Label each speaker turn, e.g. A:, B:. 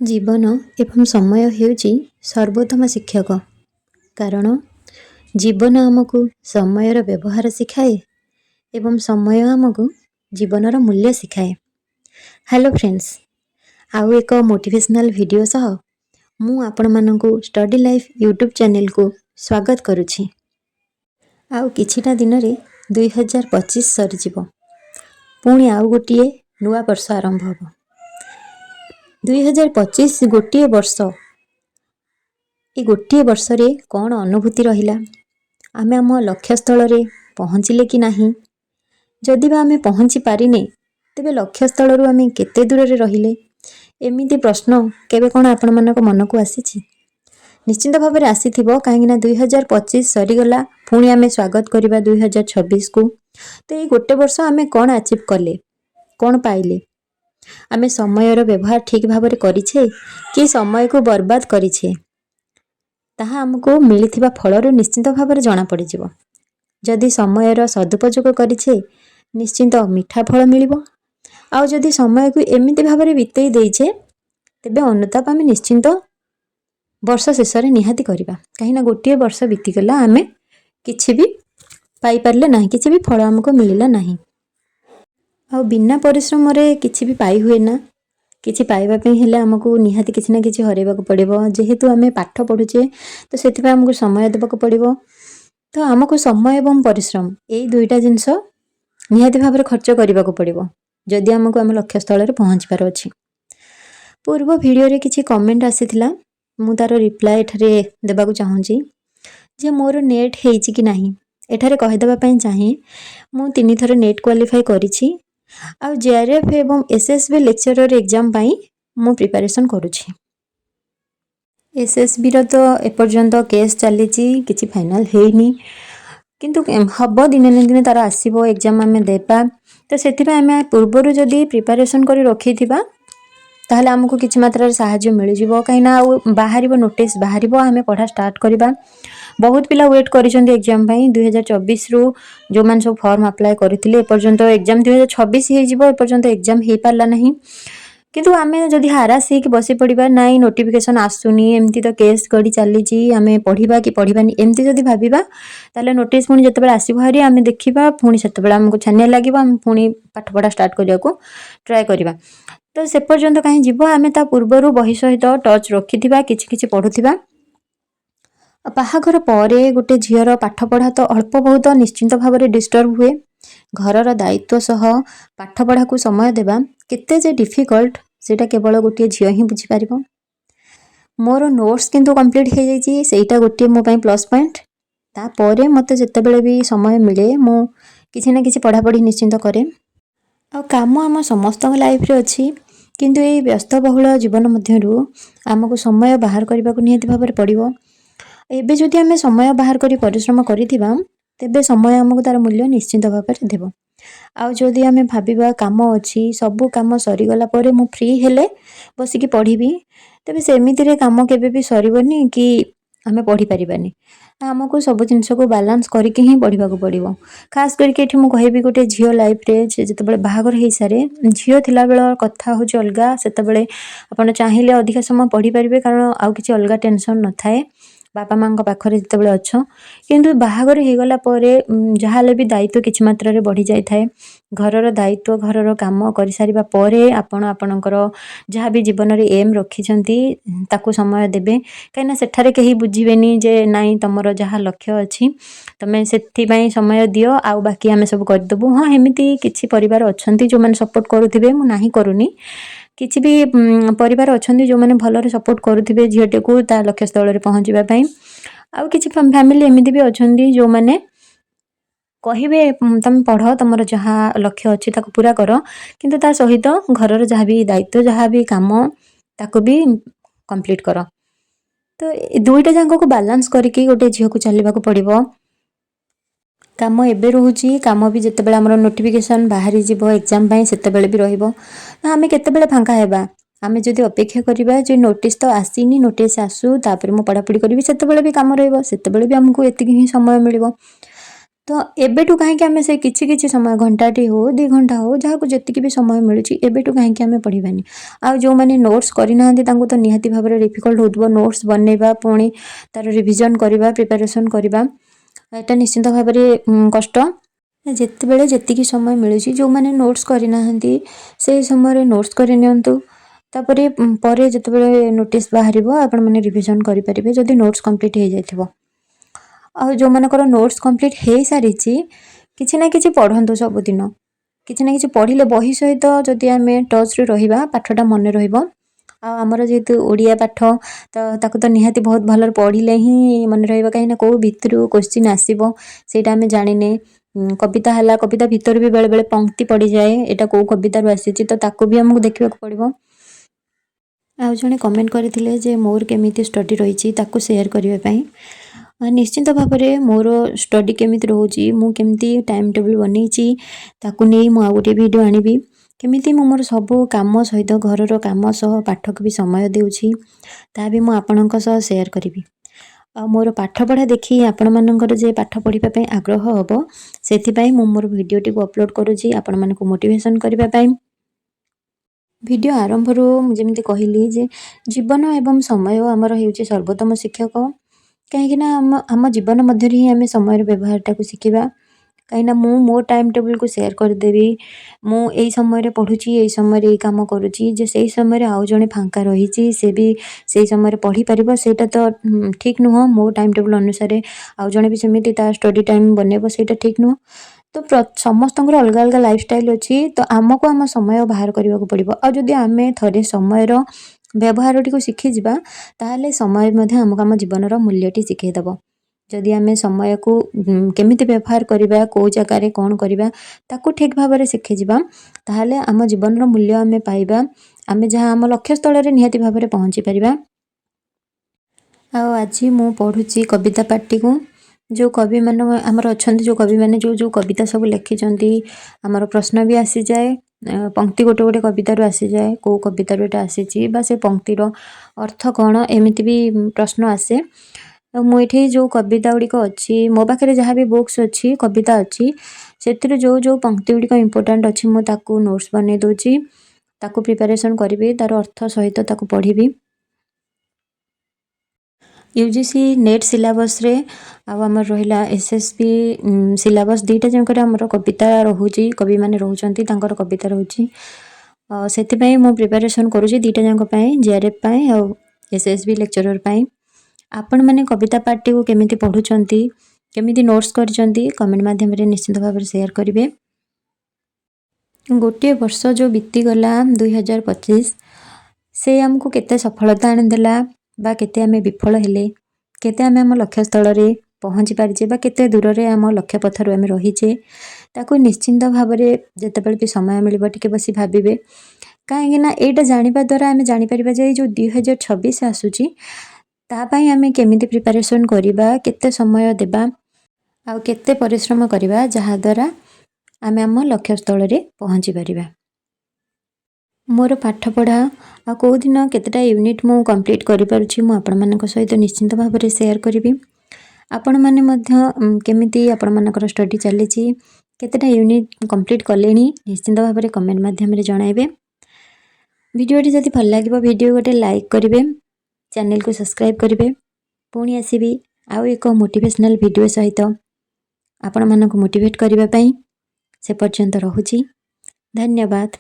A: जीवन एवं समय हेउची सर्वोत्तम शिक्षक। कारण जीवन आमको समयर व्यवहार शिखाए एवं समय आमको जीवनर मूल्य शिखाए। हेलो फ्रेंड्स, आउ एक मोटिवेशनल वीडियो सह मु आपण मानकु स्टडी लाइफ यूट्यूब चैनल को स्वागत करुछि। आउ किछिटा दिन रे 2025 सरी जिवो, पुणी आउ गोटिए नुआ वर्ष आरंभ हबो। 2025 गोटिए वर्ष, ए गोटिए वर्ष रे कौन अनुभूति रहिला, आमे आम लक्ष्य स्थल रे पहुँचिले कि नाही, जदि बा आमे पहुँची पारिने तेबे लक्ष्य स्थल रु आमे केते दूर रे रहिले, एमिति प्रश्न केबे कौन आपण मानक मन को आसीछि? निश्चिंत भाव में आसीथिबो, काहेकि ना 2025 सरीगला, पुणी आमे स्वागत करिबा 2026 को। तो ये गोटे वर्ष आमे कौन अचीव कले, कौन पाइले? आमे समयर व्यवहार ठीक भाव में करिछे कि समय को बर्बाद करिछे, ताहा हमको मिलिथिबा फलरू निश्चिंत भाव में जना पड़ जिवो। जदि समयर सदुपयोग करिछे निश्चिंत मीठा फल मिलिबो, आउ जदि समय को एमिति भाव में बितेई देइछे तेबे अनुताप आमे निश्चिंत वर्ष शेष रे निहाती करिबा। कहिना गोटिए वर्ष बीतीगला, आमे किछि भी पाई पारले नाही, किछि भी फल हमको मिलिला नाही। आ बिना परिश्रम रे किछि भी पाई हुए ना, किछि पाइबा पे हेले हमको निहाती किछि ना किछि हरेबा को पड़िबो। जेहेतु आमे पाठ पढुचे तो सेति पे हमको समय देबा को पड़िबो। तो हमको समय एवं परिश्रम एई दुईटा जिंस निहाती भाव में खर्च करबा को पड़िबो, जदि हमको हम लक्ष्य स्थल रे पहुँच पार अछि। पूर्व वीडियो रे किछि कमेंट आसीथिला, मु तार रिप्लाई एठारे देबा को चाहूची जे मोर नेट हेइची कि नाही। एठारे कहि देबा पई चाहे, मु 3 थर नेट क्वालिफाई करिछि। आ JRF एवं SSB लेक्चरर एग्जाम पाई मु प्रिपरेशन करुछि। SSB रो तो एपर्यंत केस चलीची, किछि फाइनल हेइनी, किंतु हबो दिने न दिने तार आसीबो एग्जाम आमे देबा। तो सेति पे आमे पूर्वरु जदी प्रिपरेशन करी रखिथिबा ताहले हमको किछि मात्रा रे सहाय्य मिल जिवो। काइना बाहरिबो नोटिस बाहरिबो, आमे पढ़ा स्टार्ट करिबा। बहुत पिला वेट करिसंती एग्जाम पाई 2024 रु, जो मान सब फॉर्म अप्लाई करथिले एपर्यंत एग्जाम 2026 हे जिवो, एपर्यंत एग्जाम हे पारला नहीं। किंतु आमे जदी हारास हे कि बसी पड़िबा, नाइ नोटिफिकेशन आसुनी, एमती तो केस गडी चलीची, आमे पढ़िबा कि पढ़िबानी एमती जदी भाबिबा ताले नोटिस पुणी जतेबेले आसीबो हारी आमे देखिबा, पुणी सेतेबेले हमको छानिया लागिबो, आमे पुणी पाठ पढ़ा स्टार्ट करिया को ट्राई करिबा। तो से पर्यंत कहीं जीव, आमे ता पूर्वरु बही सहित टच रखिथिबा, किछि किछि पढुथिबा। बाहाघर परे गोटे झीवर पाठ पढ़ा तो अल्प बहुत निश्चिंत भाव में डिस्टर्ब हुए। घरर दायित्व सह पाठ पढ़ा को समय देबा केते जे डिफिकल्ट, सेटा केवल गोटे झील ही बुझी पारिबो। मोर नोट्स किंतु कंप्लीट हे जाइछि, सेटा गोटे मो पई प्लस पॉइंट। ता परे मते जतेबेले भी समय मिले मु किछि ना किछि पढ़ा पढ़ी निश्चिंत करे। आ काम आम समस्त लाइफ रे अछि, किंतु ए व्यस्तबहुल जीवन मध्यरु आमको समय बाहर करबा को निहाती भाव में पड़िबो। एबे जदि आमे समय बाहर करी परिश्रम करिथिबा तेबे समय हमको तार मूल्य निश्चिंत भाव में देबो। आ जदि आमे भाबिबा काम अछि, सब काम सरी गला परे मु फ्री हेले बसिकी पढ़िबी, तेबे सेमिति रे काम केबे भी सरीबनी कि आमे पढ़ी परिबानी। हमको सब जिंस को बैलेंस करके ही पढ़ा को पड़िबो। खास करके एठी मु कहबी गोटे झियो लाइफ रे जेतेबेले बाहागर हेइ सारे, झियो थिला बेला कथा होची अलगा, सेतेबेले आपण चाहिले अधिक समय पढ़ी परिबे, कारण आउ किछि अलगा टेंशन न थाए बापा मां पाखरे जेतेबेले अच्छो। किंतु बाहागर हे गला परे जहाले भी दायित्व किछि मात्रा रे बढ़ी जाय थाए। घरर दायित्व, घरर काम करि सारिबा परे आपण आपणकर जहा भी जीवन रे एम रखिछंती ताकू समय देबे। काइना सेठारे केही बुझिबेनी जे नाइ तमरो जहा लक्ष्य अछि तमे सेथि पई समय दियो, आउ बाकी आमे सब कर दबु। हां, हेमिति किछि परिवार अछंती जो माने सपोर्ट करूथिबे, मु नाही करूनी। किछि भी परिवार अछंती जो माने भलरे सपोर्ट करूथिबे झियटे को ता लक्ष्य स्थल रे पहुंचीबा पई। आउ किछि फैमिली एमिति भी अछंती जो माने कहिबे तमे पढ़ो, तमरो जहा लक्ष्य अछि ताको पूरा करो, किंतु ता सहित घरर जहा भी दायित्व, जहा भी काम ताको भी कंप्लीट करो। तो दुईटा जांको को बैलेंस करके गोटे झियो को चलिबा को पड़िबो। काम एबे रहूची, काम भी जेतेबेले हमर नोटिफिकेशन बाहरी जिवो एग्जाम पई सेतेबेले भी रहिबो। आमे केतेबेले फांका हेबा, आमे जदि अपेक्षा करिबा जे नोटिस तो आसीनी, नोटिस आसु तापर मु पढ़ा पढ़ी करबी, सेतेबेले भी काम रहइबो, सेतेबेले भी हमको एतिकी ही समय मिलिबो। तो एबेठु काहेकि आमे से किछि किछि समय घंटाटी हो 2 घंटा हो जहाको जेतिकी भी समय मिलुछि एबेठु काहेकि आमे पढ़िबानी। आ जो माने नोट्स करि नाहंती तांको तो निहाती भाबरे डिफिकल्ट होतबो नोट्स बनेबा पुणी तार रिवीजन करिबा प्रिपरेशन करिबा एटा निश्चित भाबरे कष्ट। जेतेबेले जेतिकी समय मिलुछि जो माने नोट्स करि नाहंती से समय रे नोट्स करि नियंतु तापरे परे जेतेबेले नोटिस बाहरिबो आपण माने रिवीजन करि परिबे जदि नोट्स कंप्लीट हे जायथिबो। आ जो मानकर नोट्स कंप्लीट हे सारिछि किछि ना किछि पढंतु सबदिन किछि ना किछि पढिले बही सहित जदि आमे टच रे रहिबा पाठटा मने रहिबो। आ हमर जेतु ओडिया पाठ ताको तो निहाती बहुत भलर पढिले ही मने रहिबो काहे ना को भितरु क्वेश्चन आसीबो सेटा आमे जानिने। कविता हला कविता भितर भी बेले बेले पंक्ति पड़ी जाए एटा को कविता रु आसीछि तो ताको भी हमकु देखिबा को पड़िबो। आ जने कमेंट करथिले जे मोर केमिति स्टडी रहिछि ताको शेयर करिवे पई निश्चिंत भाबरे मोर स्टडी केमिति रोची मु केमिति टाइम टेबल बनेछि ताकू नै मु आ गोटे वीडियो आनिबी केमिति मु मोर सब काम सहित घरर काम सह पाठक भी समय देउछि ता भी मु आपनक सह शेयर करिबी। आ मोर पाठ पढ़ा देखि आपण मानकर जे पाठ पढ़िबा पई आग्रह हबो सेथि पई मु मोर वीडियोटी को अपलोड करूछि आपण मानकु मोटिवेशन करिबा पई। वीडियो आरंभ रो जेमिति कहिली जे जीवन एवं समय हमर हेउछि सर्वोत्तम शिक्षक कहीं ना आम जीवन मध्य ही आम समय व्यवहारटा को शिखा कहीं मु मो टाइम टेबल को शेयर करदेवी मु एई समय पढ़ुची एई समय एई काम करुची जे सेई समय आउ जणे फांका रही से भी सेई समय पढ़ी परिबो सेटा तो ठीक नुह मो टाइम टेबल अनुसार आउ जणे भी सेमिति ता स्टडी टाइम बनेबो सेटा ठीक नुह। तो समस्त अलग अलग लाइफस्टाइल अच्छी तो आमको आम समय बाहर करने को पड़ो आ जदि आम थे समय व्यवहार टी शिखी जावा ताहले समय आमको आम जीवन मूल्यटी शिखेदब। जदि आम समय को केमिति व्यवहार करवा कौ जगार कौन करवा ताकू ठीक भाव में शिखी जावा ताहले आम जीवन मूल्य आम पाइबा आम जहाँ आम लक्ष्य स्थल में निहाती भाव में पहुँची पारिबा। आज मु पढ़ुची कविता पार्टी को जो कवि मान आमर अच्छा जो कवि मैंने जो जो कविता सब लिखिं आमर प्रश्न भी आसी जाए पंक्ति गोटे गोटे कवितार आसी जाए कौ कवितार एटा आसी से पंक्तिर अर्थ कौन एमती भी प्रश्न आसे। मुझे जो कविता गुड़िक अच्छी मो पाखे जहाँ भी बुक्स अच्छी कविता अच्छी से जो जो पंक्ति गुड़िक इम्पोर्टाट अच्छी मुझे नोट्स बन दूची ताकू प्रिपरेशन करी तार अर्थ सहित ताकू पढ़ी। UGC नेट सिलेबस रे आमर रहा SSB सिलेबस दुईटा जाकर आमर कविता रोचे कवि मैंने रोचंती कविता रोची से मु प्रिपरेशन करुँची दुईटा जाक JRF पाई आ SSB लेक्चरर पाई। आपण मैंने कविता पार्टी को केमिति पढ़ुचंती केमिति नोट्स करचंती कमेंट माध्यम रे निश्चित भाव में शेयर करिवे। गोटे वर्ष जो बीतीगला 2025 से आमको केते सफलता आनिदेला बा केते आमे विफल हेले केते आमे आम लक्ष्य स्थल रे पहुँची पारिछे बा केते दूर रे आम लक्ष्य पथर आमे रहीछे ताको निश्चिंत भाव में जेतेबेले भी समय मिलिबो टिके बसी भाबिबे कहीं ना एटा जानिबा द्वारा आमे जानि परिबा जे जो 2026 आसुची ता पई आमे केमिति प्रिपरेशन करिबा केते समय देबा आ केते परिश्रम करिबा जहा द्वारा आमे आम लक्ष्य स्थल रे पहुँची पारिबा। मोर पाठ पढ़ा आ कौ दिन केतेटा यूनिट मु कंप्लीट करि पारुछि मु आपण मानक सहित निश्चिंत भाव में शेयर करिबी। आपण माने मध्य केमिति आपण मानकर स्टडी चलीछि केतेटा यूनिट कंप्लीट कलेनी निश्चिंत भाव में कमेंट माध्यम रे जणाइबे। वीडियोटी जदि भल लागिबो वीडियो गोटे लाइक करिवे चैनल को सब्सक्राइब करिवे पुणी आसीबी आउ एक मोटिवेशनल वीडियो सहित आपण मानक मोटिवेट करिबा पई से पर्यंत रहुछि। धन्यवाद।